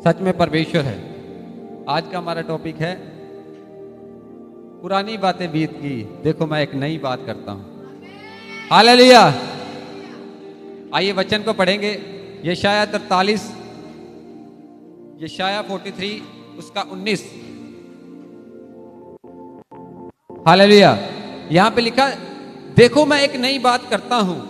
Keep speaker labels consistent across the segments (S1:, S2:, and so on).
S1: सच में परमेश्वर है। आज का हमारा टॉपिक है पुरानी बातें बीत गई, देखो मैं एक नई बात करता हूं। हालेलुया। आइए वचन को पढ़ेंगे। यशाया 43, यशाया 43 उसका 19। हालेलुया। यहां पे लिखा, देखो मैं एक नई बात करता हूं,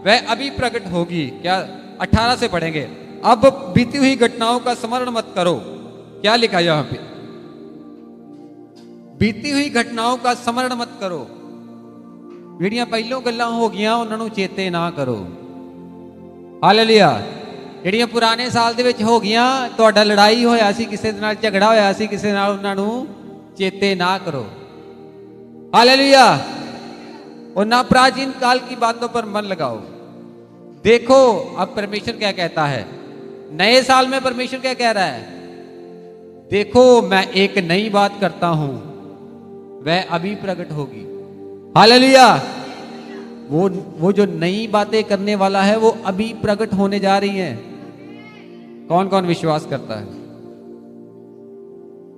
S1: वह अभी प्रकट होगी। क्या 18 से पढ़ेंगे। अब बीती हुई घटनाओं का स्मरण मत करो। क्या लिखा यहां पे? बीती हुई घटनाओं का स्मरण मत करो। ਜਿਹੜੀਆਂ ਪਹਿਲੋਂ ਗੱਲਾਂ ਹੋ ਗਈਆਂ ਉਹਨਾਂ ਨੂੰ ਚੇਤੇ ਨਾ ਕਰੋ। ਹਾਲੇਲੂਇਆ। ਜਿਹੜੀਆਂ ਪੁਰਾਣੇ ਸਾਲ ਦੇ ਵਿੱਚ ਹੋ ਗਈਆਂ, ਤੁਹਾਡਾ ਲੜਾਈ ਹੋਇਆ ਸੀ, ਕਿਸੇ ਦੇ ਨਾਲ ਝਗੜਾ ਹੋਇਆ ਸੀ ਕਿਸੇ ਨਾਲ, ਉਹਨਾਂ ਨੂੰ चेते ना करो। हालेलुया। और ना प्राचीन काल की बातों पर मन लगाओ। देखो अब परमेश्वर क्या कहता है। नए साल में परमेश्वर क्या कह रहा है? देखो मैं एक नई बात करता हूं, वह अभी प्रकट होगी। हालेलुया। वो जो नई बातें करने वाला है वो अभी प्रकट होने जा रही है। कौन कौन विश्वास करता है?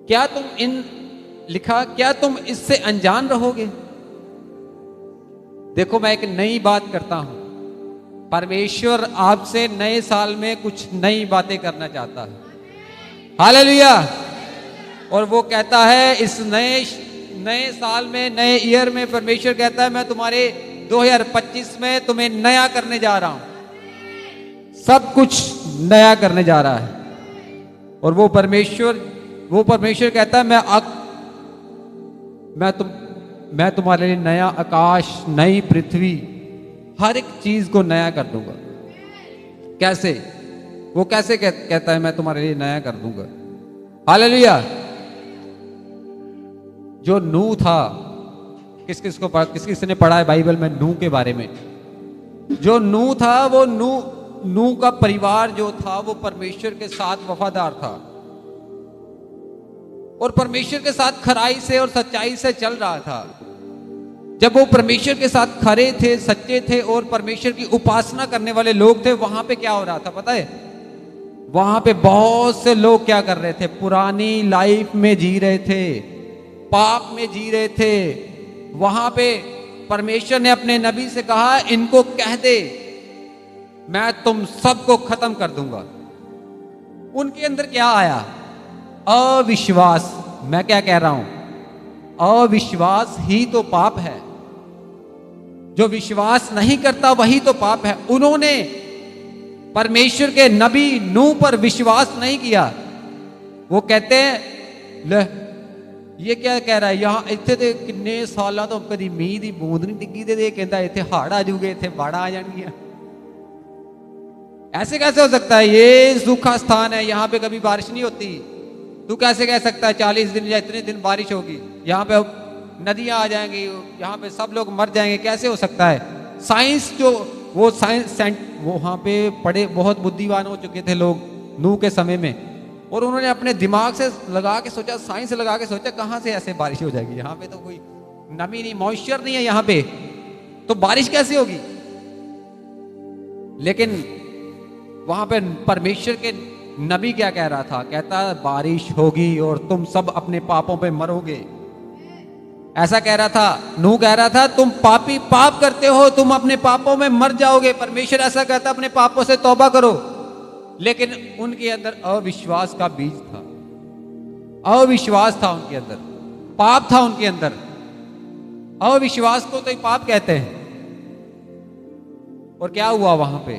S1: क्या तुम इन लिखा, क्या तुम इससे अनजान रहोगे? देखो मैं एक नई बात करता हूं। परमेश्वर आपसे नए साल में कुछ नई बातें करना चाहता है। हालेलुया। और वो कहता है इस नए साल में, नए ईयर में परमेश्वर कहता है मैं तुम्हारे 2025 में तुम्हें नया करने जा रहा हूं। सब कुछ नया करने जा रहा है। और वो परमेश्वर कहता है मैं तुम्हारे लिए नया आकाश, नई पृथ्वी, हर एक चीज को नया कर दूंगा। कैसे? वो कैसे कहता है मैं तुम्हारे लिए नया कर दूंगा। हालेलुया। जो नूह था, किस ने पढ़ा है बाइबल में नूह के बारे में? जो नूह था, वो नूह का परिवार जो था वो परमेश्वर के साथ वफादार था और परमेश्वर के साथ खराई से और सच्चाई से चल रहा था। जब वो परमेश्वर के साथ खरे थे, सच्चे थे और परमेश्वर की उपासना करने वाले लोग थे, वहां पे क्या हो रहा था पता है? वहां पे बहुत से लोग क्या कर रहे थे? पुरानी लाइफ में जी रहे थे, पाप में जी रहे थे। वहां पे परमेश्वर ने अपने नबी से कहा इनको कह दे मैं तुम सबको खत्म कर दूंगा। उनके अंदर क्या आया? अविश्वास। मैं क्या कह रहा हूं? अविश्वास ही तो पाप है। जो विश्वास नहीं करता वही तो पाप है। उन्होंने परमेश्वर के नबी नूह पर विश्वास नहीं किया। वो कहते हैं ले ये क्या कह रहा है यहां इत्थे ते किन्ने सालां तो कदी मींह दी बूंद नहीं डिग्गी ते कहता इत्थे हाड़ आ जूगे, इत्थे बाड़ा आ जाएंगे। ऐसे कैसे हो सकता है? ये सूखा स्थान है, यहां पे कभी बारिश नहीं होती। तू कैसे कह सकता है 40 दिन या इतने दिन बारिश होगी, यहाँ पे नदियां आ जाएंगी, यहाँ पे सब लोग मर जाएंगे? कैसे हो सकता है? साइंस जो वो वहां पे पढ़े बहुत बुद्धिमान हो चुके थे लोग नूह के समय में, और उन्होंने अपने दिमाग से लगा के सोचा, साइंस लगा के सोचा कहां से ऐसे बारिश हो जाएगी? यहाँ पे तो कोई नमी नहीं, मॉइस्चर नहीं है यहाँ पे, तो बारिश कैसे होगी? लेकिन वहां पे परमेश्वर के नबी क्या कह रहा था? कहता बारिश होगी और तुम सब अपने पापों पे मरोगे। ऐसा कह रहा था। नूह कह रहा था तुम पापी पाप करते हो, तुम अपने पापों में मर जाओगे। परमेश्वर ऐसा कहता अपने पापों से तौबा करो। लेकिन उनके अंदर अविश्वास का बीज था, अविश्वास था उनके अंदर, पाप था उनके अंदर। अविश्वास को तो पाप कहते हैं। और क्या हुआ वहां पे?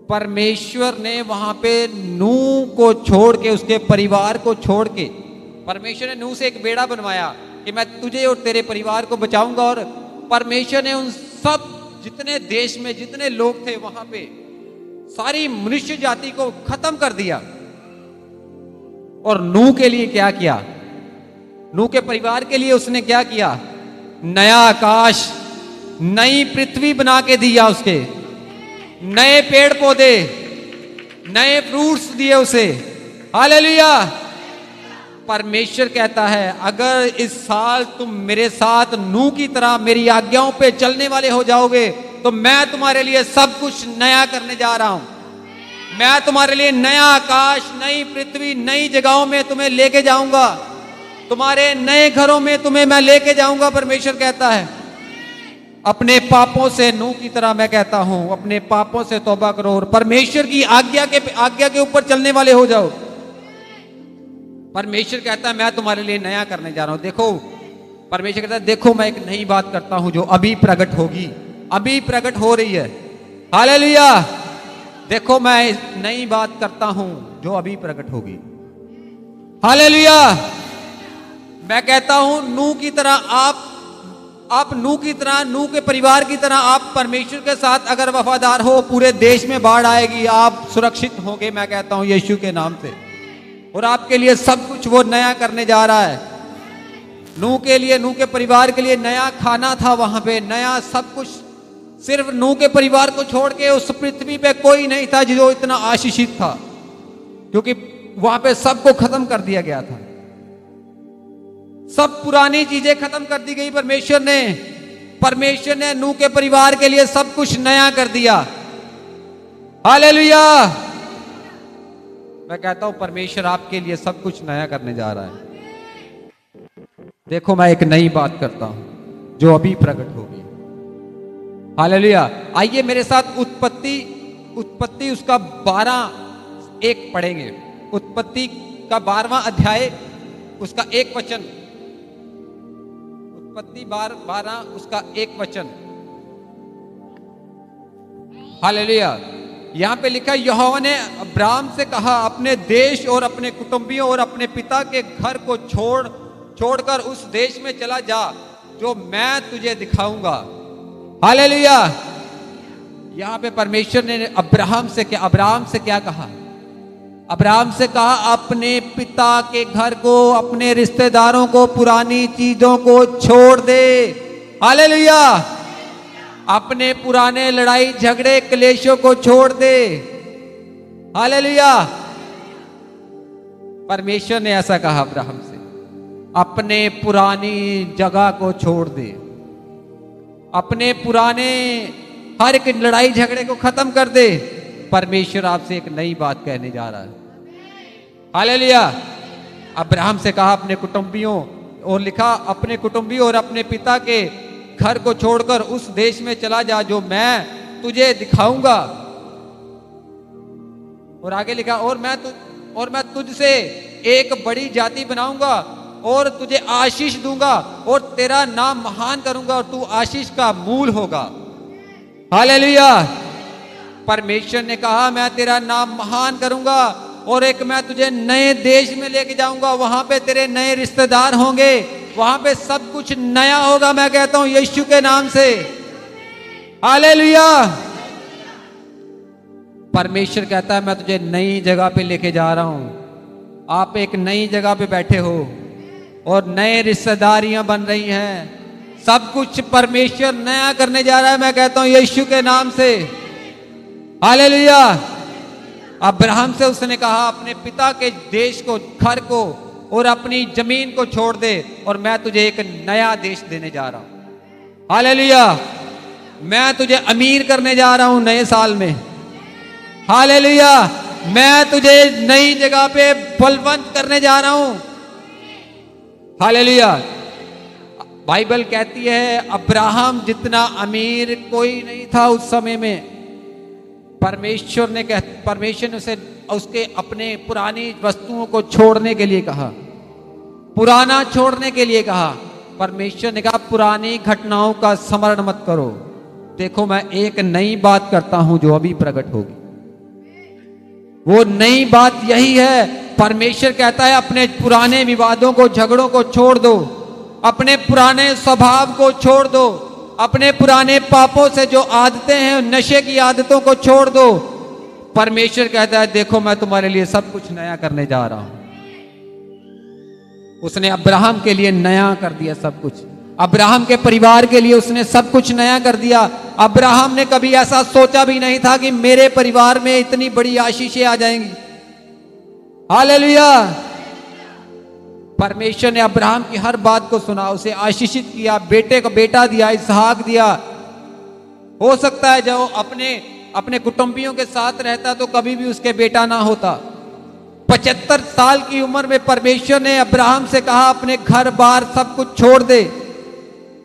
S1: परमेश्वर ने वहां पे नूह को छोड़ के, उसके परिवार को छोड़ के, परमेश्वर ने नूह से एक बेड़ा बनवाया कि मैं तुझे और तेरे परिवार को बचाऊंगा। और परमेश्वर ने उन सब जितने देश में जितने लोग थे वहां पे सारी मनुष्य जाति को खत्म कर दिया। और नूह के लिए क्या किया? नूह के परिवार के लिए उसने क्या किया? नया आकाश, नई पृथ्वी बना के दिया उसके, नए पेड़ पौधे, नए फ्रूट्स दिए उसे। हालेलुया। परमेश्वर कहता है अगर इस साल तुम मेरे साथ नूह की तरह मेरी आज्ञाओं पे चलने वाले हो जाओगे तो मैं तुम्हारे लिए सब कुछ नया करने जा रहा हूं। मैं तुम्हारे लिए नया आकाश, नई पृथ्वी, नई जगहों में तुम्हें लेके जाऊंगा, तुम्हारे नए घरों में तुम्हें मैं लेके जाऊंगा, परमेश्वर कहता है। अपने पापों से नूह की तरह मैं कहता हूं, अपने पापों से तौबा करो और परमेश्वर की आज्ञा के ऊपर चलने वाले हो जाओ। परमेश्वर कहता है मैं तुम्हारे लिए नया करने जा रहा हूं। देखो, परमेश्वर कहता है देखो मैं एक नई बात करता हूं जो अभी प्रकट होगी, अभी प्रकट हो रही है। हालेलुया। देखो मैं नई बात करता हूं जो अभी प्रकट होगी। हालेलुया। मैं कहता हूं नूह की तरह आप नूह की तरह, नूह के परिवार की तरह आप परमेश्वर के साथ अगर वफादार हो, पूरे देश में बाढ़ आएगी, आप सुरक्षित होंगे। मैं कहता हूं यीशु के नाम से। और आपके लिए सब कुछ वो नया करने जा रहा है। नूह के लिए, नूह के परिवार के लिए नया खाना था वहां पे, नया सब कुछ। सिर्फ नूह के परिवार को छोड़ के उस पृथ्वी पे कोई नहीं था जो इतना आशीषित था, क्योंकि वहां पे सबको खत्म कर दिया गया था। सब पुरानी चीजें खत्म कर दी गई। परमेश्वर ने नूह के परिवार के लिए सब कुछ नया कर दिया। हालेलुया। मैं कहता हूं परमेश्वर आपके लिए सब कुछ नया करने जा रहा है। देखो मैं एक नई बात करता हूं जो अभी प्रकट होगी। हालेलुया। आइए मेरे साथ उत्पत्ति उसका 12:1 पढ़ेंगे। उत्पत्ति का 12वां अध्याय उसका 1 वचन। उत्पत्ति 12 उसका 1 वचन। हालेलुया। यहां पे लिखा, यहोवा ने अब्राहम से कहा, अपने देश और अपने कुटुंबियों और अपने पिता के घर को छोड़कर उस देश में चला जा जो मैं तुझे दिखाऊंगा। हालेलुया। यहां पे परमेश्वर ने अब्राहम से क्या कहा? अब्राहम से कहा अपने पिता के घर को, अपने रिश्तेदारों को, पुरानी चीजों को छोड़ दे। हालेलुया। अपने पुराने लड़ाई झगड़े क्लेशों को छोड़ दे। हालेलुया। परमेश्वर ने ऐसा कहा अब्राहम से, अपने पुरानी जगह को छोड़ दे, अपने पुराने हर एक लड़ाई झगड़े को खत्म कर दे। परमेश्वर आपसे एक नई बात कहने जा रहा है। हालेलुया। अब्राहम से कहा अपने कुटुंबियों, और लिखा अपने कुटुंबियों और अपने पिता के घर को छोड़कर उस देश में चला जा जो मैं तुझे दिखाऊंगा। और आगे लिखा, और मैं तुझसे एक बड़ी जाति बनाऊंगा और तुझे आशीष दूंगा और तेरा नाम महान करूंगा और तू आशीष का मूल होगा। हालेलुया। परमेश्वर ने कहा मैं तेरा नाम महान करूंगा और एक मैं तुझे नए देश में लेके जाऊंगा, वहां पे तेरे नए रिश्तेदार होंगे, वहां पे सब कुछ नया होगा। मैं कहता हूं यीशु के नाम से। हालेलुया। परमेश्वर कहता है मैं तुझे नई जगह पे लेके जा रहा हूं। आप एक नई जगह पे बैठे हो और नए रिश्तेदारियां बन रही हैं। सब कुछ परमेश्वर नया करने जा रहा है। मैं कहता हूं यीशु के नाम से। हालेलुया। अब्राहम से उसने कहा अपने पिता के देश को, घर को और अपनी जमीन को छोड़ दे और मैं तुझे एक नया देश देने जा रहा हूं। हालेलुया। मैं तुझे अमीर करने जा रहा हूं नए साल में। हालेलुया। मैं तुझे नई जगह पे बलवंत करने जा रहा हूं। हालेलुया। बाइबल कहती है अब्राहम जितना अमीर कोई नहीं था उस समय में। परमेश्वर ने उसे उसके अपने पुरानी वस्तुओं को छोड़ने के लिए कहा, पुराना छोड़ने के लिए कहा। परमेश्वर ने कहा पुरानी घटनाओं का स्मरण मत करो, देखो मैं एक नई बात करता हूं जो अभी प्रकट होगी। वो नई बात यही है। परमेश्वर कहता है अपने पुराने विवादों को, झगड़ों को छोड़ दो, अपने पुराने स्वभाव को छोड़ दो, अपने पुराने पापों से जो आदतें हैं, नशे की आदतों को छोड़ दो। परमेश्वर कहता है देखो मैं तुम्हारे लिए सब कुछ नया करने जा रहा हूं। उसने अब्राहम के लिए नया कर दिया सब कुछ। अब्राहम के परिवार के लिए उसने सब कुछ नया कर दिया। अब्राहम ने कभी ऐसा सोचा भी नहीं था कि मेरे परिवार में इतनी बड़ी आशीषें आ जाएंगी। हालेलुया। परमेश्वर ने अब्राहम की हर बात को सुना, उसे आशीषित किया, बेटे को बेटा दिया, इसहाक दिया। हो सकता है जो अपने अपने कुटुंबियों के साथ रहता तो कभी भी उसके बेटा ना होता। 75 साल की उम्र में परमेश्वर ने अब्राहम से कहा अपने घर बार सब कुछ छोड़ दे।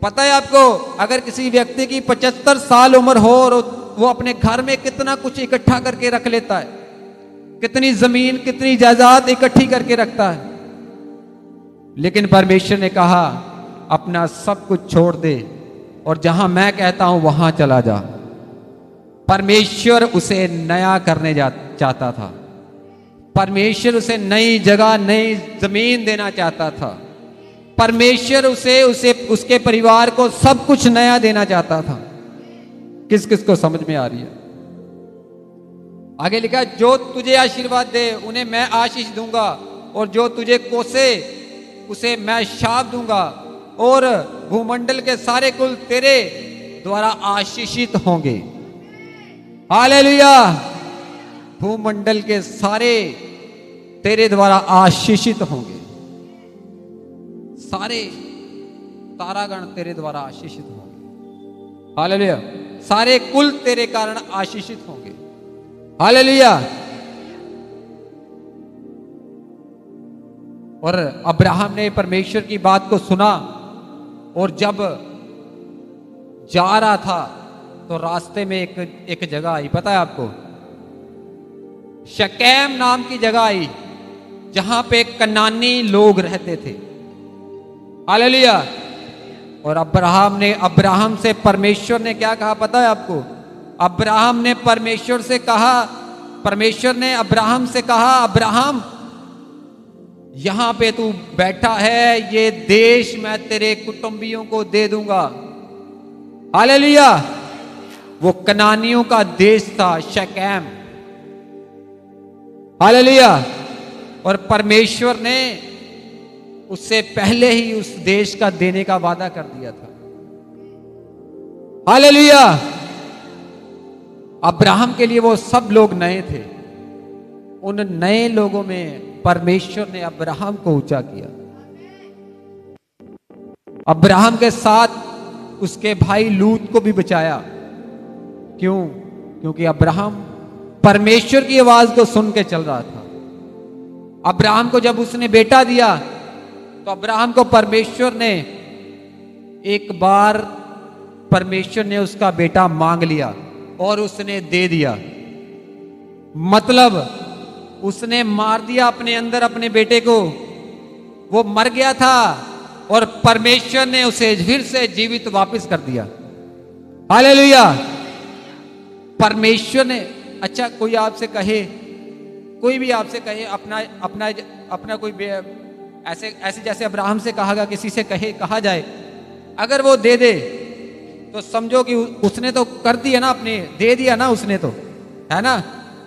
S1: पता है आपको, अगर किसी व्यक्ति की 75 साल उम्र हो और वो अपने घर में कितना कुछ इकट्ठा करके रख लेता है, कितनी जमीन कितनी जायदाद इकट्ठी करके रखता है, लेकिन परमेश्वर ने कहा अपना सब कुछ छोड़ दे और जहां मैं कहता हूं वहां चला जा। परमेश्वर उसे नया करने चाहता था। परमेश्वर उसे नई जगह नई जमीन देना चाहता था। परमेश्वर उसे उसके परिवार को सब कुछ नया देना चाहता था। किस किस को समझ में आ रही है? आगे लिखा, जो तुझे आशीर्वाद दे उन्हें मैं आशीष दूंगा और जो तुझे कोसे उसे मैं शाप दूंगा और भूमंडल के सारे कुल तेरे द्वारा आशीषित होंगे। हालेलुया। भूमंडल के सारे तेरे द्वारा आशीषित होंगे। सारे तारागण तेरे द्वारा आशीषित होंगे। हालेलुया। सारे कुल तेरे कारण आशीषित होंगे। हालेलुया। और अब्राहम ने परमेश्वर की बात को सुना और जब जा रहा था तो रास्ते में एक जगह आई। पता है आपको, शकेम नाम की जगह आई जहां पे कनानी लोग रहते थे। हालेलुया। और अब्राहम से परमेश्वर ने क्या कहा पता है आपको? अब्राहम ने परमेश्वर से कहा, परमेश्वर ने अब्राहम से कहा, अब्राहम यहां पे तू बैठा है, ये देश मैं तेरे कुटुंबियों को दे दूंगा। हालेलुया। वो कनानियों का देश था, शकेम। हालेलुया। और परमेश्वर ने उससे पहले ही उस देश का देने का वादा कर दिया था। हालेलुया। अब्राहम के लिए वो सब लोग नए थे। उन नए लोगों में परमेश्वर ने अब्राहम को ऊंचा किया। अब्राहम के साथ उसके भाई लूत को भी बचाया। क्यों? क्योंकि अब्राहम परमेश्वर की आवाज को सुन के चल रहा था। अब्राहम को जब उसने बेटा दिया तो अब्राहम को परमेश्वर ने एक बार परमेश्वर ने उसका बेटा मांग लिया और उसने दे दिया। मतलब उसने मार दिया अपने अंदर अपने बेटे को। वो मर गया था और परमेश्वर ने उसे फिर से जीवित वापस कर दिया। हालेलुया। परमेश्वर ने, अच्छा कोई आपसे कहे, कोई भी आपसे कहे अपना अपना अपना कोई ऐसे जैसे अब्राहम से कहा किसी से कहा जाए, अगर वो दे दे तो समझो कि उसने तो कर दिया ना, अपने दे दिया ना उसने, तो है ना।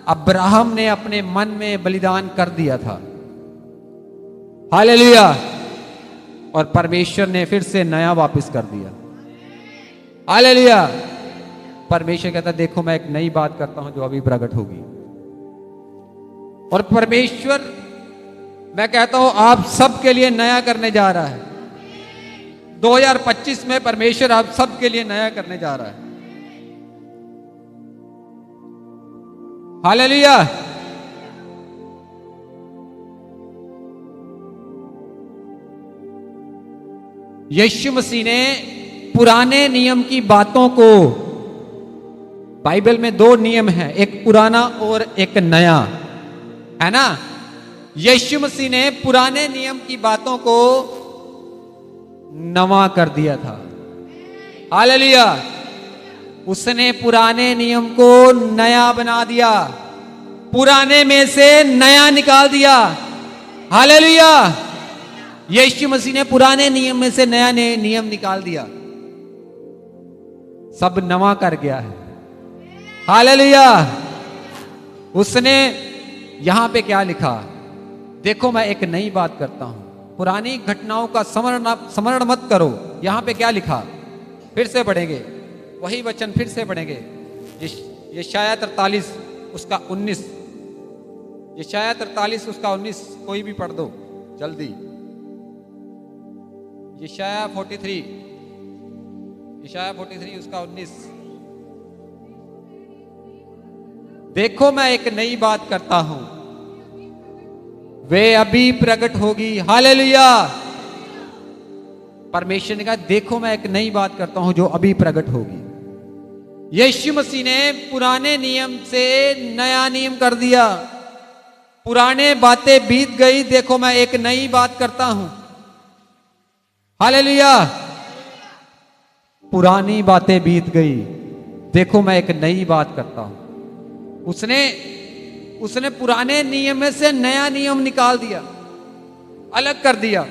S1: अब्राहम ने अपने मन में बलिदान कर दिया था। हालेलुया। और परमेश्वर ने फिर से नया वापस कर दिया। हालेलुया। परमेश्वर कहता देखो मैं एक नई बात करता हूं जो अभी प्रकट होगी। और परमेश्वर, मैं कहता हूं आप सबके लिए नया करने जा रहा है। 2025 में परमेश्वर आप सबके लिए नया करने जा रहा है। हालेलुया। यीशु मसीह ने पुराने नियम की बातों को, बाइबल में 2 नियम हैं, एक पुराना और एक नया, है ना। यीशु मसीह ने पुराने नियम की बातों को नवा कर दिया था। हालेलुया। उसने पुराने नियम को नया बना दिया, पुराने में से नया निकाल दिया। हालेलुया। यीशु मसीह ने पुराने नियम में से नया नियम निकाल दिया, सब नवा कर गया है। हालेलुया। उसने यहां पे क्या लिखा, देखो मैं एक नई बात करता हूं, पुरानी घटनाओं का स्मरण मत करो। यहां पे क्या लिखा, फिर से पढ़ेंगे वही वचन, फिर से पढ़ेंगे। यशायाह 43 उसका 19, यशायाह 43 उसका 19, कोई भी पढ़ दो जल्दी। यशायाह 43 उसका 19। देखो मैं एक नई बात करता हूं, वे अभी प्रकट होगी। हालेलुया। परमेश्वर ने कहा देखो मैं एक नई बात करता हूं जो अभी प्रकट होगी। यीशु मसीह ने पुराने नियम से नया नियम कर दिया। पुराने बातें बीत गई, देखो मैं एक नई बात करता हूं। हालेलुया। पुरानी बातें बीत गई, देखो मैं एक नई बात करता हूं। उसने पुराने नियम में से नया नियम निकाल दिया, अलग कर दिया।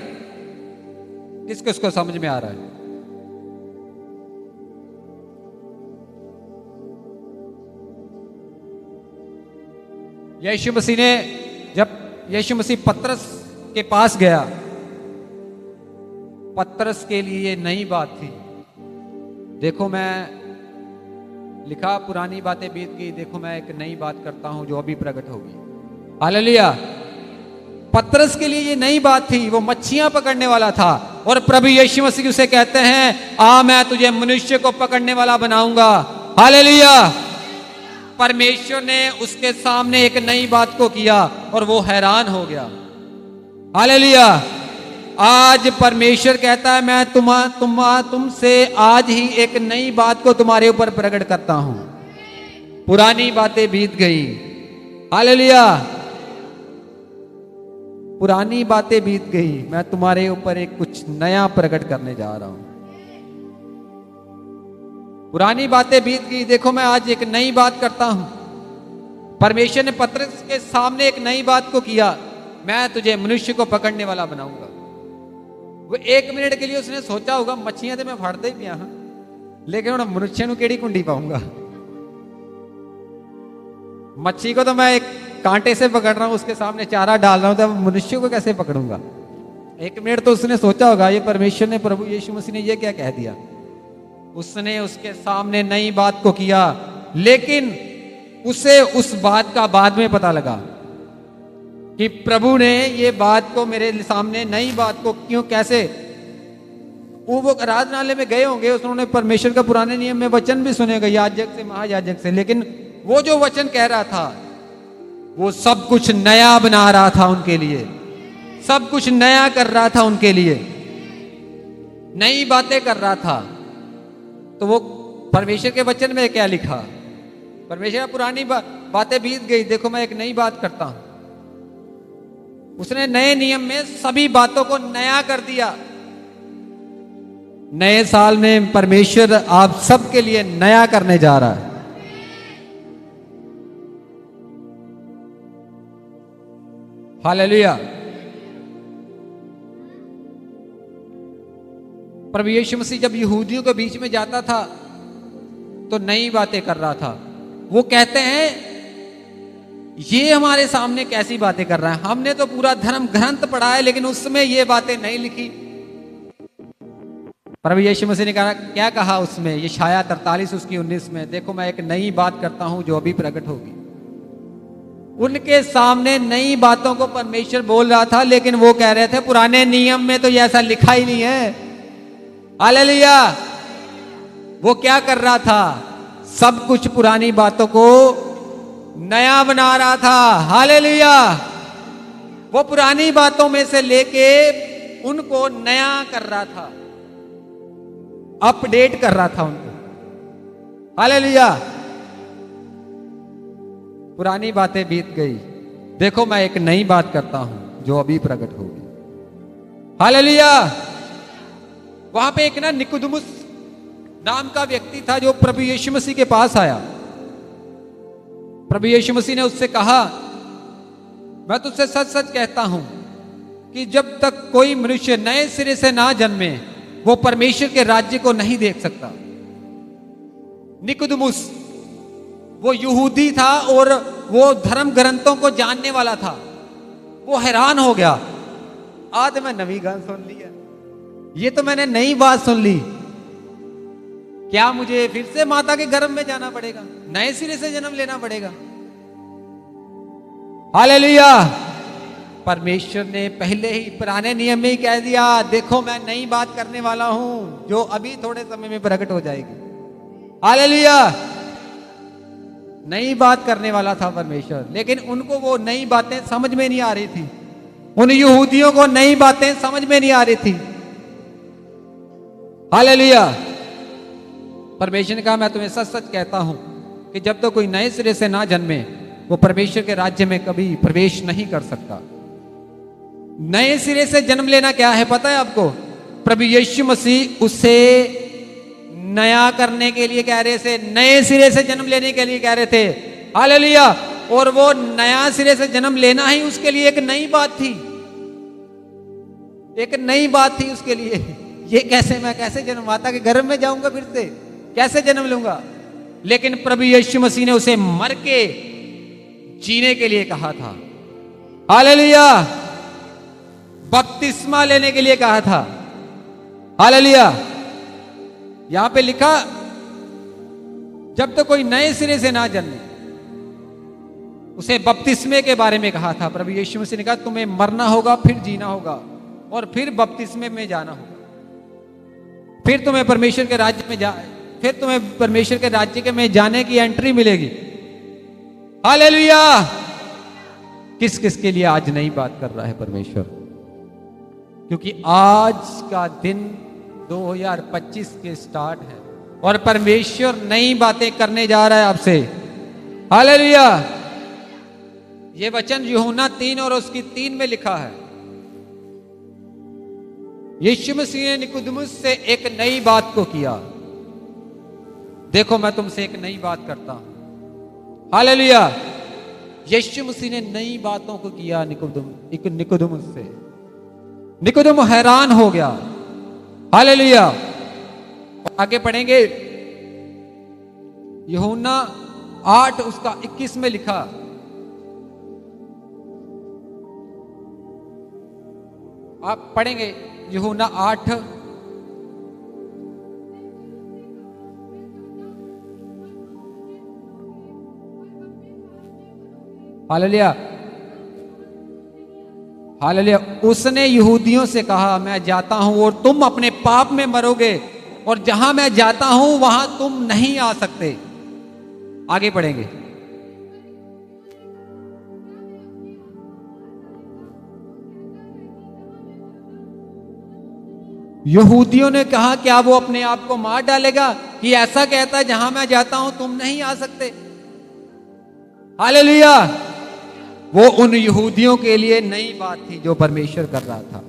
S1: किसको इसको समझ में आ रहा है? यीशु मसीह ने, जब यीशु मसीह पतरस के पास गया, पतरस के लिए ये नई बात थी। देखो मैं लिखा पुरानी बातें बीत गई, देखो मैं एक नई बात करता हूं जो अभी प्रकट होगी। हालेलुया। पतरस के लिए ये नई बात थी। वो मच्छियां पकड़ने वाला था और प्रभु यीशु मसीह उसे कहते हैं आ मैं तुझे मनुष्य को पकड़ने वाला बनाऊंगा। हालेलुया। परमेश्वर ने उसके सामने एक नई बात को किया और वो हैरान हो गया। हालेलुया। आज परमेश्वर कहता है मैं तुमसे आज ही एक नई बात को तुम्हारे ऊपर प्रकट करता हूं। पुरानी बातें बीत गई। हालेलुया। पुरानी बातें बीत गई, मैं तुम्हारे ऊपर एक कुछ नया प्रकट करने जा रहा हूं। पुरानी बातें बीत गई, देखो मैं आज एक नई बात करता हूं। परमेश्वर ने पतरस के सामने एक नई बात को किया, मैं तुझे मनुष्य को पकड़ने वाला बनाऊंगा। वो एक मिनट के लिए उसने सोचा होगा मच्छियां तो मैं फड़ते ही पिया हां, लेकिन हुण मनुष्य नूं केड़ी कुंडी पाऊंगा। मच्छी को तो मैं एक कांटे से पकड़ रहा हूं, उसके सामने चारा डाल रहा हूं, तो मनुष्य को कैसे पकड़ूंगा? एक मिनट तो उसने सोचा होगा ये परमेश्वर ने, प्रभु यीशु मसीह ने ये क्या कह दिया। उसने उसके सामने नई बात को किया, लेकिन उसे उस बात का बाद में पता लगा कि प्रभु ने ये बात को मेरे सामने, नई बात को क्यों, कैसे। वो आराधनालय में गए होंगे, उन्होंने परमेश्वर का पुराने नियम में वचन भी सुनेगा याजक से, महायाजक से, लेकिन वो जो वचन कह रहा था वो सब कुछ नया बना रहा था उनके लिए, सब कुछ नया कर रहा था उनके लिए, नई बातें कर रहा था। तो वो परमेश्वर के वचन में क्या लिखा? परमेश्वर पुरानी बातें बीत गई, देखो मैं एक नई बात करता हूं। उसने नए नियम में सभी बातों को नया कर दिया। नए साल में परमेश्वर आप सबके लिए नया करने जा रहा है। हालेलुया। प्रभु यीशु मसीह जब यहूदियों के बीच में जाता था तो नई बातें कर रहा था। वो कहते हैं ये हमारे सामने कैसी बातें कर रहा है, हमने तो पूरा धर्म ग्रंथ पढ़ा है लेकिन उसमें ये बातें नहीं लिखी। प्रभु यीशु मसीह ने कहा, क्या कहा उसमें, ये यशायाह 43 उसकी 19 में, देखो मैं एक नई बात करता हूं जो अभी प्रकट होगी। उनके सामने नई बातों को परमेश्वर बोल रहा था, लेकिन वो कह रहे थे पुराने नियम में तो ये ऐसा लिखा ही नहीं है। हालेलुया। वो क्या कर रहा था? सब कुछ पुरानी बातों को नया बना रहा था। हालेलुया। वो पुरानी बातों में से लेके उनको नया कर रहा था, अपडेट कर रहा था उनको। हालेलुया। पुरानी बातें बीत गई, देखो मैं एक नई बात करता हूं जो अभी प्रकट होगी। हालेलुया। वहां पे एक ना निकोदेमुस नाम का व्यक्ति था जो प्रभु यीशु मसीह के पास आया। प्रभु यीशु मसीह ने उससे कहा, मैं तुझसे सच सच कहता हूं कि जब तक कोई मनुष्य नए सिरे से ना जन्मे वो परमेश्वर के राज्य को नहीं देख सकता। निकोदेमुस वो यहूदी था और वो धर्म ग्रंथों को जानने वाला था। वो हैरान हो गया, आज मैं नवी गान सुन लिया, ये तो मैंने नई बात सुन ली, क्या मुझे फिर से माता के गर्भ में जाना पड़ेगा, नए सिरे से जन्म लेना पड़ेगा? हालेलुया। परमेश्वर ने पहले ही पुराने नियम में ही कह दिया, देखो मैं नई बात करने वाला हूं जो अभी थोड़े समय में प्रकट हो जाएगी। हालेलुया। नई बात करने वाला था परमेश्वर, लेकिन उनको वो नई बातें समझ में नहीं आ रही थी। उन यहूदियों को नई बातें समझ में नहीं आ रही थी। हालेलुया। परमेश्वर ने कहा मैं तुम्हें सच सच कहता हूं कि जब तक कोई नए सिरे से ना जन्मे वो परमेश्वर के राज्य में कभी प्रवेश नहीं कर सकता। नए सिरे से जन्म लेना क्या है पता है आपको? प्रभु यीशु मसीह उसे नया करने के लिए कह रहे थे, नए सिरे से जन्म लेने के लिए कह रहे थे। हालेलुया। और वो नया सिरे से जन्म लेना ही उसके लिए एक नई बात थी, एक नई बात थी उसके लिए। ये कैसे, मैं कैसे जन्म, माता के गर्भ में जाऊंगा फिर से, कैसे जन्म लूंगा? लेकिन प्रभु यीशु मसीह ने उसे मर के जीने के लिए कहा था। हालेलुया। बपतिस्मा लेने के लिए कहा था। हालेलुया। यहां पे लिखा जब तक कोई नए सिरे से ना जन्मे, उसे बपतिस्मे के बारे में कहा था। प्रभु यीशु मसीह ने कहा तुम्हें मरना होगा, फिर जीना होगा, और फिर बपतिस्मे में जाना होगा, फिर तुम्हें परमेश्वर के राज्य में फिर तुम्हें परमेश्वर के राज्य के में जाने की एंट्री मिलेगी। हालेलुया। किस किस के लिए आज नई बात कर रहा है परमेश्वर? क्योंकि आज का दिन 2025 के स्टार्ट है और परमेश्वर नई बातें करने जा रहा है आपसे। हालेलुया। ये वचन यूहन्ना 3 और उसकी 3 में लिखा है। यीशु मसीह ने निकोदेमुस से एक नई बात को किया। देखो मैं तुमसे एक नई बात करता हूं। हालेलुया। यीशु मसीह ने नई बातों को किया निकोदेमुस से। निकोदेमुस हैरान हो गया। हालेलुया। आगे पढ़ेंगे, यूहन्ना 8 उसका 21 में लिखा, आप पढ़ेंगे यूहन्ना 8 हालेलुया। हालेलुया। उसने यहूदियों से कहा मैं जाता हूं और तुम अपने पाप में मरोगे, और जहां मैं जाता हूं वहां तुम नहीं आ सकते। आगे पढ़ेंगे। यहूदियों ने कहा क्या वो अपने आप को मार डालेगा कि ऐसा कहता है जहां मैं जाता हूं तुम नहीं आ सकते? हालेलुया। वो उन यहूदियों के लिए नई बात थी जो परमेश्वर कर रहा था।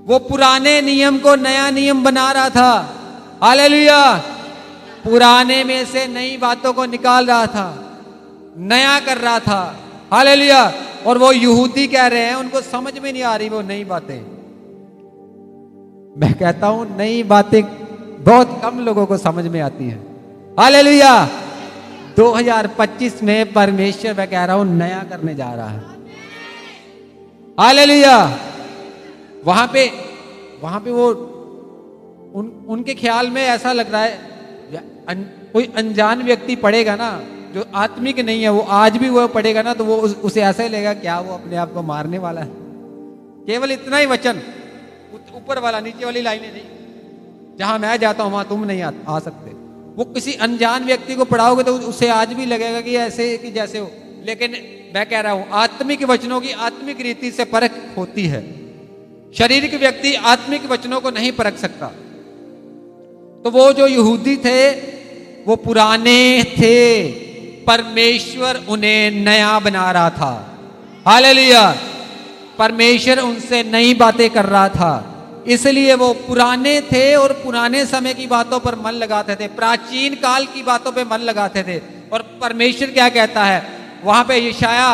S1: वो पुराने नियम को नया नियम बना रहा था। हालेलुया। पुराने में से नई बातों को निकाल रहा था, नया कर रहा था। हालेलुया। और वो यहूदी कह रहे हैं उनको समझ में नहीं आ रही वो नई बातें। मैं कहता हूं नई बातें बहुत कम लोगों को समझ में आती हैं। हालेलुया। 2025 में परमेश्वर, मैं कह रहा हूं, नया करने जा रहा है। हालेलुया। वहां पे वो उनके ख्याल में ऐसा लग रहा है कोई अनजान व्यक्ति पढ़ेगा ना जो आत्मिक नहीं है, वो आज भी वो पढ़ेगा ना तो वो उसे ऐसा ही लगेगा क्या वो अपने आप को मारने वाला है। केवल इतना ही वचन, ऊपर वाला, नीचे वाली लाइनें नहीं, जहां मैं जाता हूं वहां तुम नहीं आ सकते। वो किसी अनजान व्यक्ति को पढ़ाओगे तो उसे आज भी लगेगा कि ऐसे कि जैसे हो। लेकिन मैं कह रहा हूं आत्मिक वचनों की आत्मिक रीति से परख होती है। शारीरिक व्यक्ति आत्मिक वचनों को नहीं परख सकता। तो वो जो यहूदी थे वो पुराने थे, परमेश्वर उन्हें नया बना रहा था। हालेलुया। परमेश्वर उनसे नई बातें कर रहा था, इसलिए वो पुराने थे और पुराने समय की बातों पर मन लगाते थे, प्राचीन काल की बातों पे मन लगाते थे। और परमेश्वर क्या कहता है वहां पे यशाया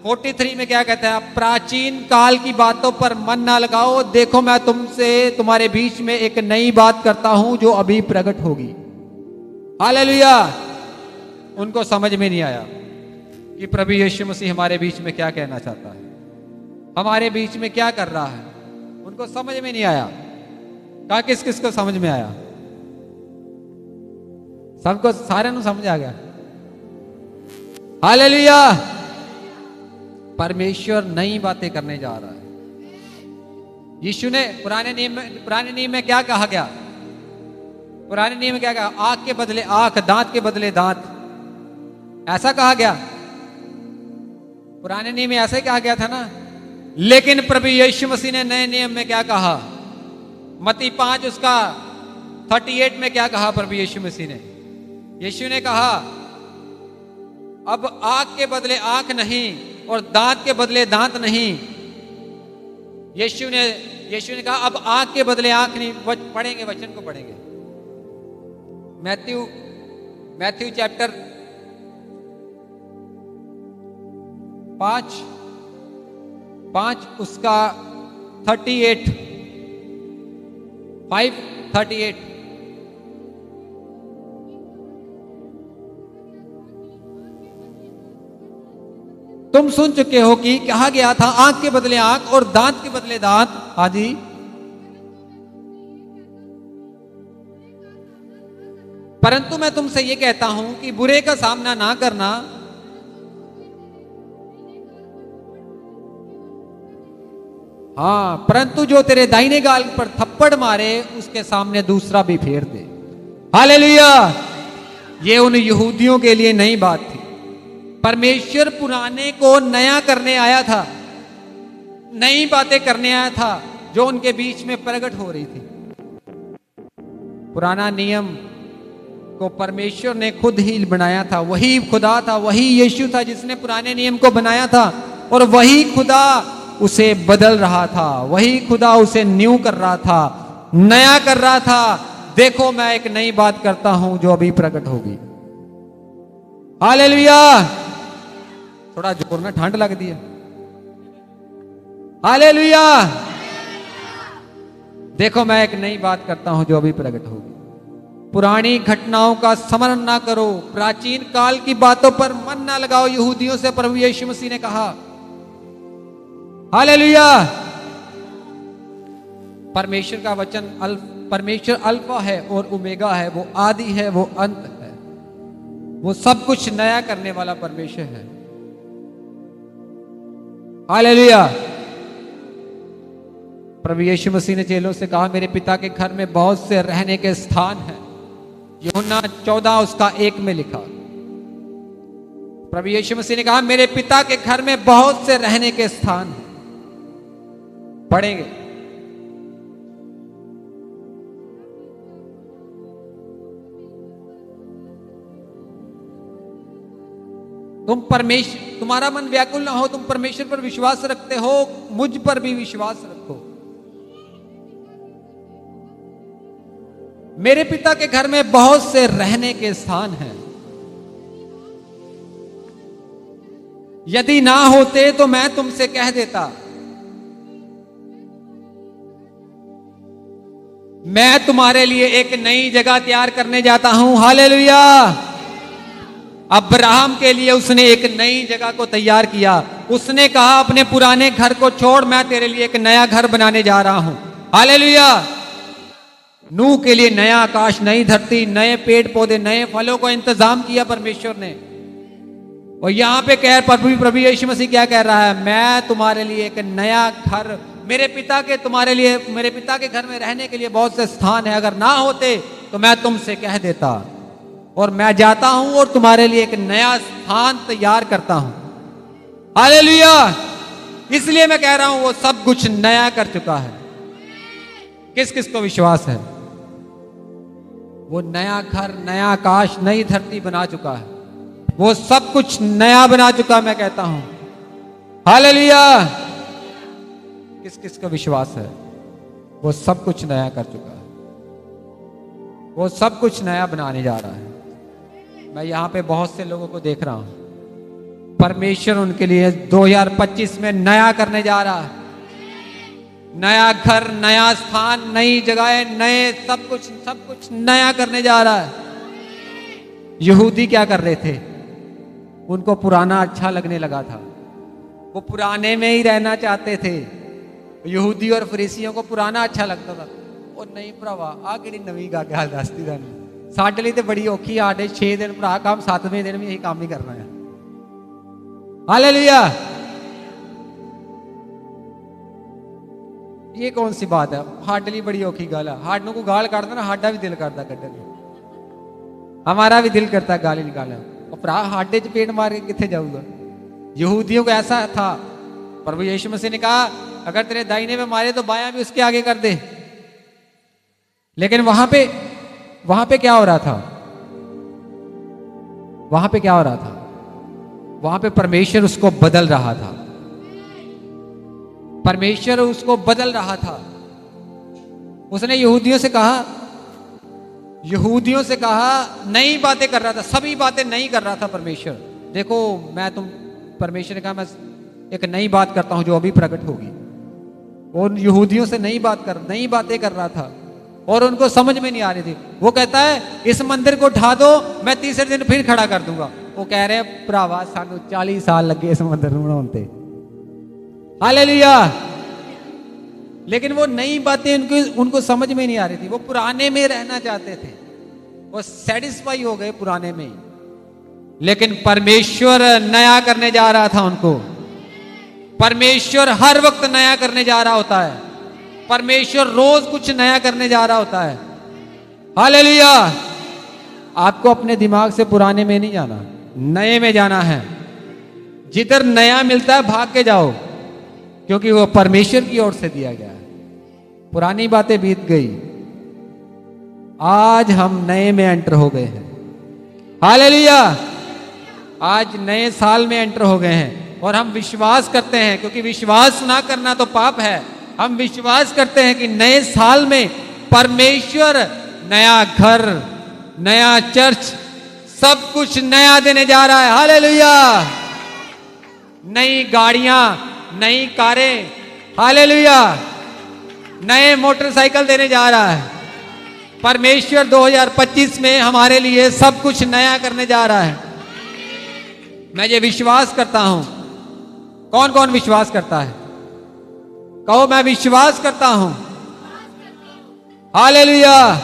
S1: 43 में क्या कहता है? प्राचीन काल की बातों पर मन ना लगाओ, देखो मैं तुमसे तुम्हारे बीच में एक नई बात करता हूं जो अभी प्रकट होगी। हालेलुया। उनको समझ में नहीं आया कि प्रभु यीशु मसीह हमारे बीच में क्या कहना चाहता है, हमारे बीच में क्या कर रहा है। उनको समझ में नहीं आया। कहा किस किस को समझ में आया? सबको, सारे को समझ आ गया। हालेलुया। परमेश्वर नई बातें करने जा रहा है। यीशु ने पुराने नियम में क्या कहा गया? पुराने नियम में क्या कहा? आंख के बदले आंख, दांत के बदले दांत। ऐसा कहा गया, पुराने नियम में ऐसा ही कहा गया था ना। लेकिन प्रभु यीशु मसीह ने नए नियम में क्या कहा? मत्ती 5 उसका 38 में क्या कहा प्रभु यीशु मसीह ने? यीशु ने कहा अब आंख के बदले आंख नहीं और दांत के बदले दांत नहीं। यीशु ने कहा अब आंख के बदले आंख नहीं, पढ़ेंगे, वचन को पढ़ेंगे। मैथ्यू चैप्टर 5 उसका 38 5:38। तुम सुन चुके हो कि कहा गया था आंख के बदले आंख और दांत के बदले दांत। हाँ जी, परंतु मैं तुमसे ये कहता हूं कि बुरे का सामना ना करना। हाँ, परंतु जो तेरे दाहिने गाल पर थप्पड़ मारे उसके सामने दूसरा भी फेर दे। हालेलुया। ये उन यहूदियों के लिए नई बात थी। परमेश्वर पुराने को नया करने आया था, नई बातें करने आया था जो उनके बीच में प्रकट हो रही थी। पुराना नियम को परमेश्वर ने खुद ही बनाया था, वही खुदा था, वही यीशु था जिसने पुराने नियम को बनाया था, और वही खुदा उसे बदल रहा था, वही खुदा उसे न्यू कर रहा था, नया कर रहा था। देखो मैं एक नई बात करता हूं जो अभी प्रकट होगी। हालेलुया। थोड़ा जोर में ठंड लग दी है। हालेलुया। देखो मैं एक नई बात करता हूं जो अभी प्रकट होगी। पुरानी घटनाओं का स्मरण ना करो, प्राचीन काल की बातों पर मन ना लगाओ, यहूदियों से प्रभु यीशु मसीह ने कहा। हालेलुया। परमेश्वर का वचन परमेश्वर अल्फा है और ओमेगा है, वो आदि है, वो अंत है, वो सब कुछ नया करने वाला परमेश्वर है। हालेलुया। प्रभु यीशु मसीह ने चेलों से कहा मेरे पिता के घर में बहुत से रहने के स्थान हैं। यूहन्ना 14 उसका 1 में लिखा। प्रभु यीशु मसीह ने कहा मेरे पिता के घर में बहुत से रहने के स्थान हैं। पढ़ेंगे। तुम्हारा मन व्याकुल ना हो, तुम परमेश्वर पर विश्वास रखते हो, मुझ पर भी विश्वास रखो। मेरे पिता के घर में बहुत से रहने के स्थान हैं। यदि ना होते तो मैं तुमसे कह देता। मैं तुम्हारे लिए एक नई जगह तैयार करने जाता हूं। हालेलुया। अब्राहम के लिए उसने एक नई जगह को तैयार किया। उसने कहा अपने पुराने घर को छोड़, मैं तेरे लिए एक नया घर बनाने जा रहा हूं। हालेलुया। नूह के लिए नया आकाश, नई धरती, नए पेड़ पौधे, नए फलों को इंतजाम किया परमेश्वर ने। और यहां पे प्रभु यीशु मसीह क्या कह रहा है? मैं तुम्हारे लिए एक नया घर, मेरे पिता के घर में रहने के लिए बहुत से स्थान है। अगर ना होते तो मैं तुमसे कह देता। और मैं जाता हूं और तुम्हारे लिए एक नया स्थान तैयार करता हूं। हालेलुया। इसलिए मैं कह रहा हूं वो सब कुछ नया कर चुका है। किस किस को विश्वास है? वो नया घर, नया आकाश, नई धरती बना चुका है। वो सब कुछ नया बना चुका, मैं कहता हूं। हालेलुया। किस किस का विश्वास है? वो सब कुछ नया कर चुका है। वो सब कुछ नया बनाने जा रहा है। मैं यहां पे बहुत से लोगों को देख रहा हूं। परमेश्वर उनके लिए 2025 में नया करने जा रहा है। नया घर, नया स्थान, नई जगहें, नए सब कुछ नया करने जा रहा है। यहूदी क्या कर रहे थे? उनको पुराना अच्छा लगने लगा था। वो पुराने में ही रहना चाहते थे। यहूदी और फरीसियों को पुराना अच्छा लगता था। और नहीं भरावा आ कि नवी गा के हाल दसती था। साढ़े लिए तो बड़ी औखी आठ 6 दिन भरा काम, 7वें दिन भी यही काम ही करना है। हालेलुया। ये कौन सी बात है? हाड लिए बड़ी औखी गाल है। हाड को गाल काटता ना, हाडा भी दिल करता कटने, हमारा भी दिल करता गाली निकालना। भरा हाडे च पेट मार के किथे जाऊंगा। यहूदियों को ऐसा था। प्रभु यीशु मसीह ने कहा अगर तेरे दाहिने में मारे तो बायां भी उसके आगे कर दे। लेकिन वहां पे क्या हो रहा था? वहां पे क्या हो रहा था? वहां पे परमेश्वर उसको बदल रहा था। परमेश्वर उसको बदल रहा था। उसने यहूदियों से कहा नई बातें कर रहा था, सभी बातें नहीं कर रहा था परमेश्वर। देखो परमेश्वर ने कहा मैं एक नई बात करता हूं जो अभी प्रकट होगी। और यहूदियों से नई बातें कर रहा था और उनको समझ में नहीं आ रही थी। वो कहता है इस मंदिर को ढा दो, मैं तीसरे दिन फिर खड़ा कर दूंगा। वो कह रहे हैं भरावा सानू 40 साल लगे इस मंदिर बनाने। हालेलुया। लेकिन वो नई बातें उनको समझ में नहीं आ रही थी। वो पुराने में रहना चाहते थे। वो सेटिस्फाई हो गए पुराने में। लेकिन परमेश्वर नया करने जा रहा था उनको। परमेश्वर हर वक्त नया करने जा रहा होता है। परमेश्वर रोज कुछ नया करने जा रहा होता है। हालेलुया। आपको अपने दिमाग से पुराने में नहीं जाना, नए में जाना है। जिधर नया मिलता है भाग के जाओ, क्योंकि वो परमेश्वर की ओर से दिया गया है। पुरानी बातें बीत गई, आज हम नए में एंटर हो गए हैं। हालेलुया। आज नए साल में एंटर हो गए हैं और हम विश्वास करते हैं, क्योंकि विश्वास ना करना तो पाप है। हम विश्वास करते हैं कि नए साल में परमेश्वर नया घर, नया चर्च, सब कुछ नया देने जा रहा है। हालेलुया। नई गाड़ियां, नई कारें, हालेलुया, नए मोटरसाइकिल देने जा रहा है। परमेश्वर 2025 में हमारे लिए सब कुछ नया करने जा रहा है। मैं ये विश्वास करता हूं। कौन कौन विश्वास करता है? कहो मैं विश्वास करता हूं। हालेलुया।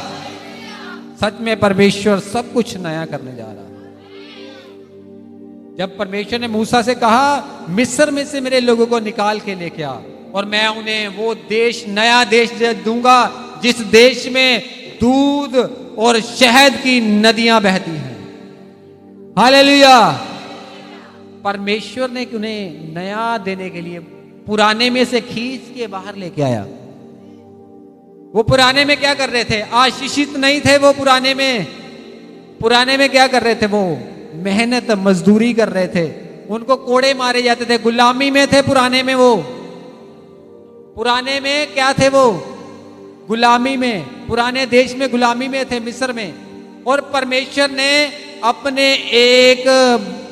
S1: सच में परमेश्वर सब कुछ नया करने जा रहा है। जब परमेश्वर ने मूसा से कहा मिस्र में से मेरे लोगों को निकाल के लेके आ और मैं उन्हें वो देश, नया देश दूंगा जिस देश में दूध और शहद की नदियां बहती हैं। हालेलुया। परमेश्वर ने उन्हें नया देने के लिए पुराने में से खींच के बाहर लेके आया। वो पुराने में क्या कर रहे थे? आशीषित नहीं थे वो पुराने में क्या कर रहे थे? वो मेहनत मजदूरी कर रहे थे। उनको कोड़े मारे जाते थे, गुलामी में थे पुराने में। वो पुराने में क्या थे? वो गुलामी में, पुराने देश में गुलामी में थे, मिस्र में। और परमेश्वर ने अपने एक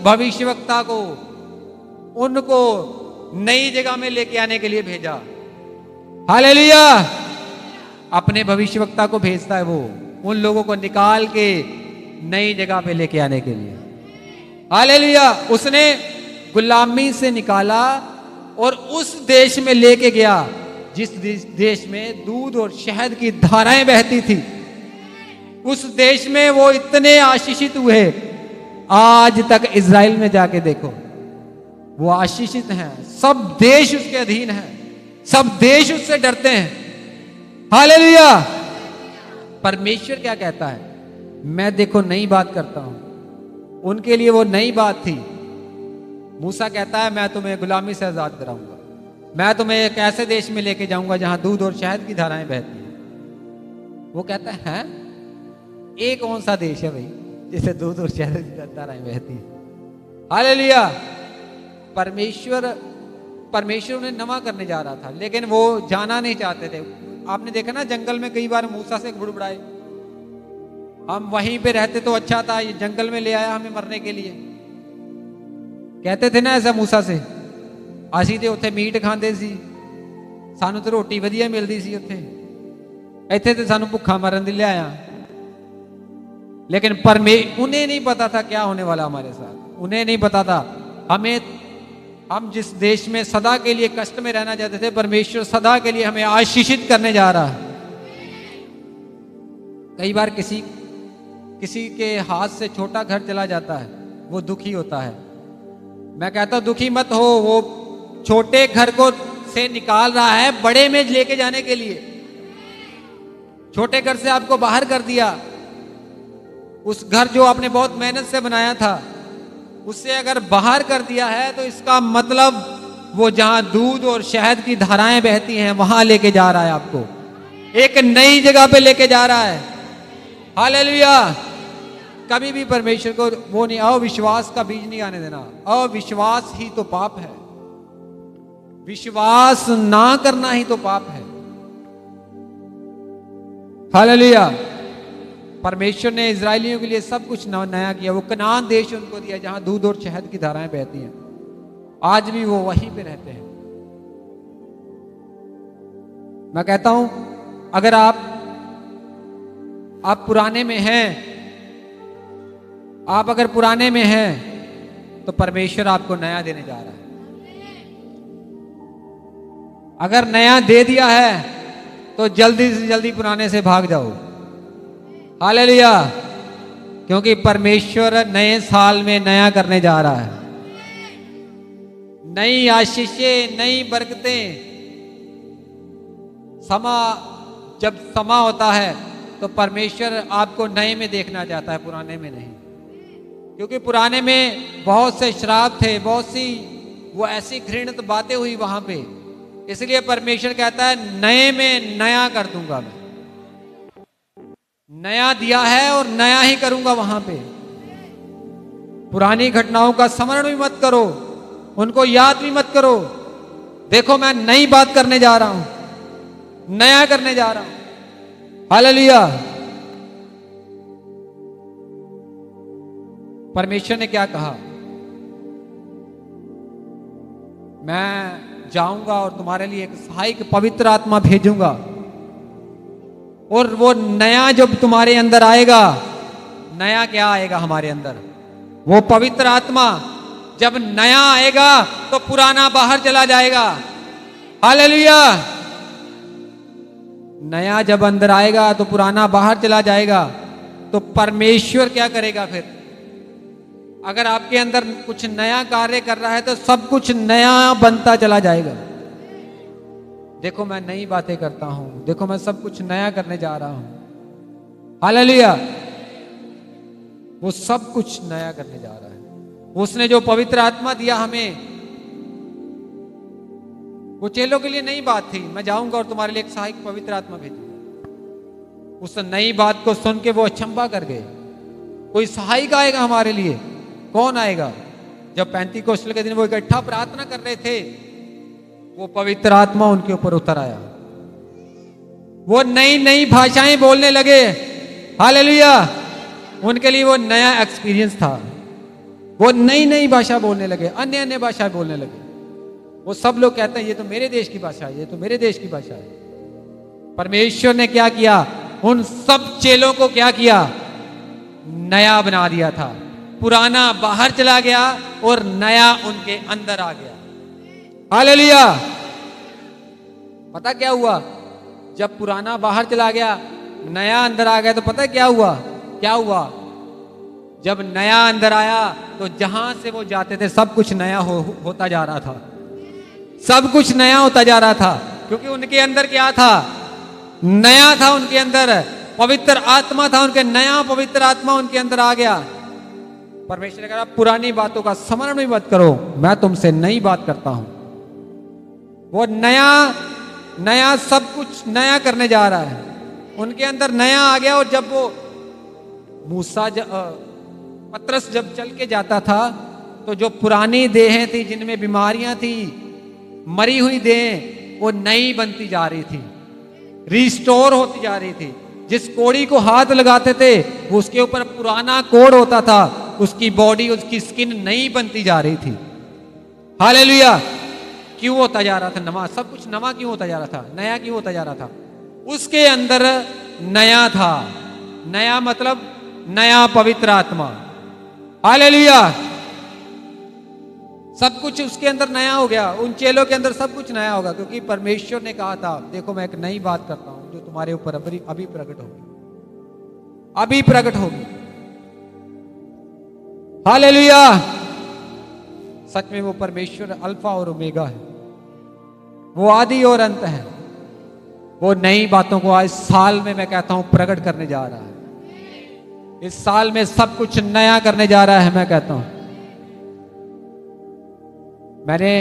S1: भविष्यवक्ता को उनको नई जगह में लेके आने के लिए भेजा। हालेलुया। अपने भविष्यवक्ता को भेजता है वो उन लोगों को निकाल के नई जगह पे लेके आने के लिए। हालेलुया। उसने गुलामी से निकाला और उस देश में लेके गया जिस देश में दूध और शहद की धाराएं बहती थी। उस देश में वो इतने आशीषित हुए। आज तक इज़राइल में जाके देखो, वो आशीषित हैं। सब देश उसके अधीन हैं, सब देश उससे डरते हैं। हालेलुया। परमेश्वर क्या कहता है? मैं देखो नई बात करता हूं। उनके लिए वो नई बात थी। मूसा कहता है मैं तुम्हें गुलामी से आजाद कराऊंगा, मैं तुम्हें एक ऐसे देश में लेके जाऊंगा जहां दूध और शहद की धाराएं बहती हैं। वो कहता है ये कौन सा देश है भाई जिसे दूध और शहद की धाराएं बहती हैं? हालेलुया। परमेश्वर उन्हें नवा करने जा रहा था, लेकिन वो जाना नहीं चाहते थे। आपने देखा ना, जंगल में कई बार मूसा से बुड़बुड़ाए, हम वहीं पे रहते तो अच्छा था, ये जंगल में ले आया हमें मरने के लिए। कहते थे ना ऐसा मूसा से, ਅਸੀਂ ਤੇ ਉੱਥੇ ਮੀਟ ਖਾਂਦੇ ਸੀ, ਸਾਨੂੰ ਤੇ ਰੋਟੀ ਵਧੀਆ ਮਿਲਦੀ ਸੀ ਉੱਥੇ, ਇੱਥੇ ਤੇ ਸਾਨੂੰ ਭੁੱਖਾ ਮਰਨ ਦੀ ਲਿਆਇਆ। लेकिन उन्हें नहीं पता था क्या होने वाला हमारे साथ। उन्हें नहीं पता था हम जिस देश में सदा के लिए कष्ट में रहना चाहते थे, परमेश्वर सदा के लिए हमें आशीषित करने जा रहा है। कई बार किसी के हाथ से छोटा घर चला जाता है, वो दुखी होता है। मैं कहता हूं दुखी मत हो, वो छोटे घर को से निकाल रहा है बड़े में लेके जाने के लिए। छोटे घर से आपको बाहर कर दिया, उस घर जो आपने बहुत मेहनत से बनाया था, उससे अगर बाहर कर दिया है तो इसका मतलब वो जहां दूध और शहद की धाराएं बहती हैं वहां लेके जा रहा है आपको, एक नई जगह पे लेके जा रहा है। हालेलुया। कभी भी परमेश्वर को वो नहीं, अविश्वास का बीज नहीं आने देना। अविश्वास ही तो पाप है, विश्वास ना करना ही तो पाप है। हालेलुया। परमेश्वर ने इजरायलियों के लिए सब कुछ नया किया। वो कनान देश उनको दिया जहां दूध और शहद की धाराएं बहती हैं। आज भी वो वहीं पे रहते हैं। मैं कहता हूं अगर आप पुराने में हैं, आप अगर पुराने में हैं तो परमेश्वर आपको नया देने जा रहा है। अगर नया दे दिया है तो जल्दी से जल्दी पुराने से भाग जाओ। हालेलुया। क्योंकि परमेश्वर नए साल में नया करने जा रहा है। नई आशीषें, नई बरकतें। जब समा होता है तो परमेश्वर आपको नए में देखना चाहता है, पुराने में नहीं। क्योंकि पुराने में बहुत से श्राप थे, बहुत सी वो ऐसी घृणित बातें हुई वहां पे। इसलिए परमेश्वर कहता है नए में नया कर दूंगा मैं। नया दिया है और नया ही करूंगा वहां पे। पुरानी घटनाओं का स्मरण भी मत करो, उनको याद भी मत करो। देखो मैं नई बात करने जा रहा हूं, नया करने जा रहा हूं। हालेलुया। परमेश्वर ने क्या कहा? मैं जाऊंगा और तुम्हारे लिए एक सहायक पवित्र आत्मा भेजूंगा, और वो नया जब तुम्हारे अंदर आएगा, नया क्या आएगा हमारे अंदर? वो पवित्र आत्मा जब नया आएगा तो पुराना बाहर चला जाएगा। हालेलुया। नया जब अंदर आएगा तो पुराना बाहर चला जाएगा। तो परमेश्वर क्या करेगा फिर? अगर आपके अंदर कुछ नया कार्य कर रहा है तो सब कुछ नया बनता चला जाएगा। देखो मैं नई बातें करता हूं, देखो मैं सब कुछ नया करने जा रहा हूं। हालेलुया। वो सब कुछ नया करने जा रहा है। उसने जो पवित्र आत्मा दिया हमें, वो चेलों के लिए नई बात थी। मैं जाऊंगा और तुम्हारे लिए एक सहायक पवित्र आत्मा भेजूंगा। उस नई बात को सुन के वो अचंभा कर गए। कोई सहायक आएगा हमारे लिए? कौन आएगा? जब पेंतीकोस्टल के दिन वो इकट्ठा प्रार्थना कर रहे थे, वो पवित्र आत्मा उनके ऊपर उतर आया। वो नई नई भाषाएं बोलने लगे। हालेलुया। उनके लिए वो नया एक्सपीरियंस था। वो नई नई भाषा बोलने लगे, अन्य अन्य भाषा बोलने लगे। वो सब लोग कहते हैं ये तो मेरे देश की भाषा है, ये तो मेरे देश की भाषा है। परमेश्वर ने क्या किया? उन सब चेलों को क्या किया? नया बना दिया था। पुराना बाहर चला गया और नया उनके अंदर आ गया। हालेलुया। पता क्या हुआ? जब पुराना बाहर चला गया, नया अंदर आ गया, तो पता क्या हुआ? क्या हुआ? जब नया अंदर आया तो जहां से वो जाते थे सब कुछ नया होता जा रहा था। सब कुछ नया होता जा रहा था। क्योंकि उनके अंदर क्या था? नया था उनके अंदर। पवित्र आत्मा था उनके, नया पवित्र आत्मा उनके अंदर आ गया। परमेश्वर ने कहा पुरानी बातों का स्मरण भी मत करो, मैं तुमसे नई बात करता हूं। वो नया नया सब कुछ नया करने जा रहा है। उनके अंदर नया आ गया। और जब वो पतरस जब चल के जाता था तो जो पुरानी देहें थी, जिनमें बीमारियां थी, मरी हुई देह, वो नई बनती जा रही थी, रिस्टोर होती जा रही थी। जिस कोड़ी को हाथ लगाते थे वो उसके ऊपर पुराना कोड होता था, उसकी बॉडी, उसकी स्किन नई बनती जा रही थी। हालेलुया। क्यों होता जा रहा था नवा? सब कुछ नवा क्यों होता जा रहा था? नया क्यों होता जा रहा था? उसके अंदर नया था। नया मतलब नया पवित्र आत्मा। हालेलुया। सब कुछ उसके अंदर नया हो गया। उन चेलों के अंदर सब कुछ नया होगा, क्योंकि परमेश्वर ने कहा था देखो मैं एक नई बात करता हूं जो तुम्हारे ऊपर अभी प्रकट होगी, अभी प्रकट होगी। हालेलुया। सच में वो परमेश्वर अल्फा और ओमेगा है, वो आदि और अंत है। वो नई बातों को आज साल में मैं कहता हूं प्रकट करने जा रहा है। इस साल में सब कुछ नया करने जा रहा है। मैं कहता हूं मैंने